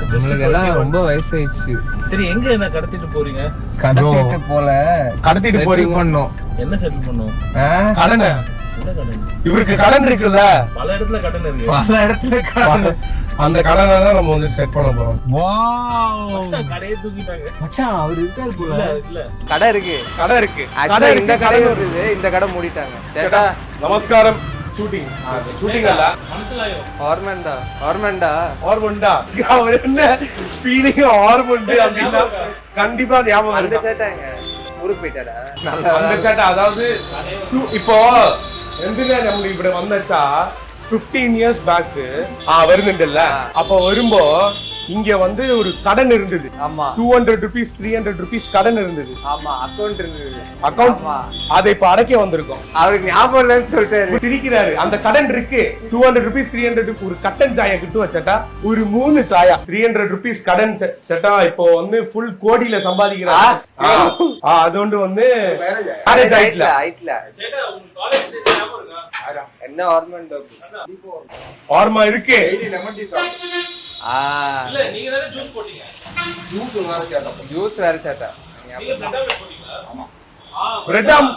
உங்களுக்கு எல்லாம் ரொம்ப வயசாயிடுச்சு. சரி, எங்க என்ன கடத்திட்டு போறீங்க? கடத்திட்டு போல, கடத்திட்டு போறீங்க. என்ன செட்டில் பண்ணும்? கடனை. என்ன கடன்? இவருக்கு கடன் இருக்குல்ல, பல இடத்துல கடன் இருக்கு. பல இடத்துல கடன். அந்த கடனை தான் நம்ம வந்து செட் பண்ண போறோம். மச்சான் கடையை தூக்கிட்டாங்க. மச்சான் அவர் இருக்காரு போல. இல்ல கடை இருக்கு. கடை இருக்கு. கடை இந்த கடை வருது. இந்த கடை மூடிட்டாங்க. சேட்டா நமஸ்காரம். ஷூட்டிங் ஷூட்டிங் அல்ல, மனசிலாயும் ஹார்மண்டா ஹார்மண்டா ஹார்மோன்டா. அவர் என்ன ஃபீலிங் ஹார்மோன் அப்படின்னா கண்டிப்பா ஞாபகம் அந்த இருக்கு. சேட்டாங்க ஊருக்கு போயிட்டாரா? அந்த சேட்டா அதாவது இப்போ எதுல நம்ம இப்படி வந்தச்சா 15 years பேக் வருதுல்ல, அப்ப வரும்போ இங்க வந்து ஒரு கடன் இருந்தது. ஆமா 200 rupees 300 rupees கடன் இருந்தது. ஆமா அக்கவுண்ட் இருந்தது. அக்கவுண்ட் அதை இப்ப அடைக்க வந்திருக்கோம். அவருக்கு ஞாபகம் இல்லைன்னு சொல்லிட்டாரு. சிரிக்கிறாரு. அந்த கடன் இருக்கு 200 rupees 300 ஒரு கட்டன் சாயா கிட்டு வச்சட்டா ஒரு 3 சாயா 300 rupees கடன் சட்டா இப்போ வந்து ஃபுல் கோடியில சம்பாதிக்கிறாரு. அது வந்து மேரேஜ் ஆயிட்ல சேட்டா உங்க காலேஜ் டேஸ் ஞாபகம் இருக்கா? என்ன ஹார்மண்டா ஆர்மா இருக்கு. இல்ல நீங்க தான ஜூஸ் போட்டீங்க. ஜூஸ் வேற சேட்டா. நீங்க பிரெட் ஆம்லெட் போட்டீங்களா? ஆமா. பிரெட் ஆம்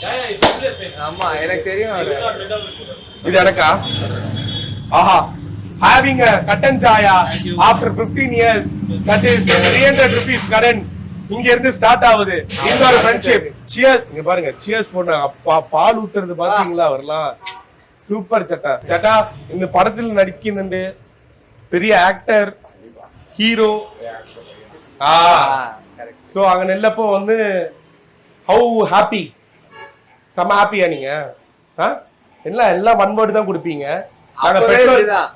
ஏய் இப்பவே பேசு. ஆமா எனக்கு தெரியும். அவரு பிரெட் ஆம்லெட் போடுங்க. இது எனக்கா? ஆஹா, having a கட்டன் சாயா after 15 years, that is 300 rupees கடன் இங்க இருந்து ஸ்டார்ட் ஆகுது. இந்த ஒரு ஃப்ரெண்ட்ஷிப். சியர்ஸ். இங்க பாருங்க, சியர்ஸ் போடுறாங்க. அப்பா பால் ஊத்துறது பாத்தீங்களா? வரலாம் சூப்பர் சட்டா. சட்டா இந்த படத்தில் நடிக்கின்ற பெரிய ஆக்டர், ஹீரோ. கரெக்ட். சோ அங்க நெல்லப்போ வந்து ஹவு ஹாப்பி, செம ஹாப்பியா நீங்க? எல்லாம் ஒன் வேர்ட் தான் கொடுப்பீங்க. நாங்க பெட்ரோல் தான்.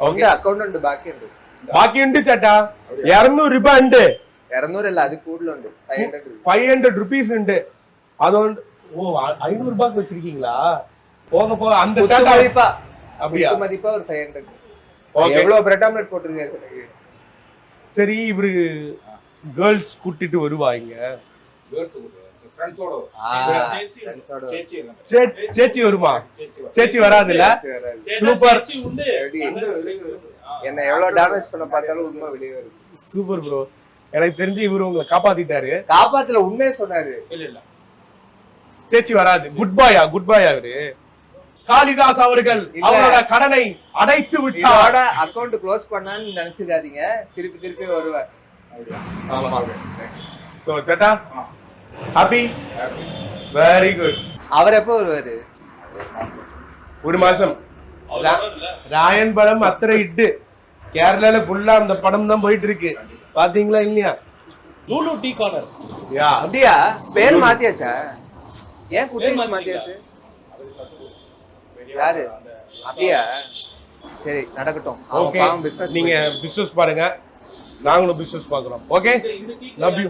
ஓகே, அக்கவுண்ட் பாக்கி உண்டு. பாக்கி உண்டு சட்டா. 200 ரூபாய் உண்டு. 200 இல்ல, அது கூடல உண்டு. 500 rupees உண்டு. அது வந்து ஓ 500 ரூபாய்க்கு வச்சிருக்கீங்களா? போக போக அந்த சட்டா மதிப்பா அப்படியா? மதிப்பா ஒரு 500. ஓகே, எவ்வளவு பிரெட் ஆம்லெட் போட்டுருக்காரு? சரி. இவரு கேர்ள்ஸ் கூட்டிட்டு வருவாங்க. சேச்சி வருமா? சேச்சி வராதுல்ல? சூப்பர். உண்டு. என்ன எவ்வளவு டேமேஜ் பண்ண பார்த்தாலும் உண்மை வெளியே வருது. Super bro. எனக்கு தெரிஞ்சு இவரு உங்களை காப்பாத்திட்டாரு. காப்பாத்துல உண்மையை சொன்னாரு. இல்ல சேச்சி வராது. குட் பாயா? குட் பாயா அவரு? காளிதாஸ் அவர்கள் அவரோட கடனை அடைத்து விட்டார். அக்கவுண்ட் க்ளோஸ் பண்ணான்னு நினைச்சிடாதீங்க, திருப்பி திருப்பி வருவார். ஆமா. சோ சேட்டா ஹாப்பி, வெரி குட். அவர் எப்போ வருவாரு? ஒரு மாசம். ராயன் படம் அத்தனை இட்டு கேரளால ஃபுல்லா அந்த படம் தான் போயிட்டு இருக்கு. பாத்தீங்களா இல்லையா? Lulu tea corner. யா, அப்படியா? பேர் மாத்தியாச்சா? ஏன் குட்டி மாத்தியாச்சு? யாரு? அப்படியா? சரி நடக்கட்டும். ஓகே, நீங்க பிசினஸ் பாருங்க, நாங்களும் பிசினஸ் பாக்குறோம். Okay, love you.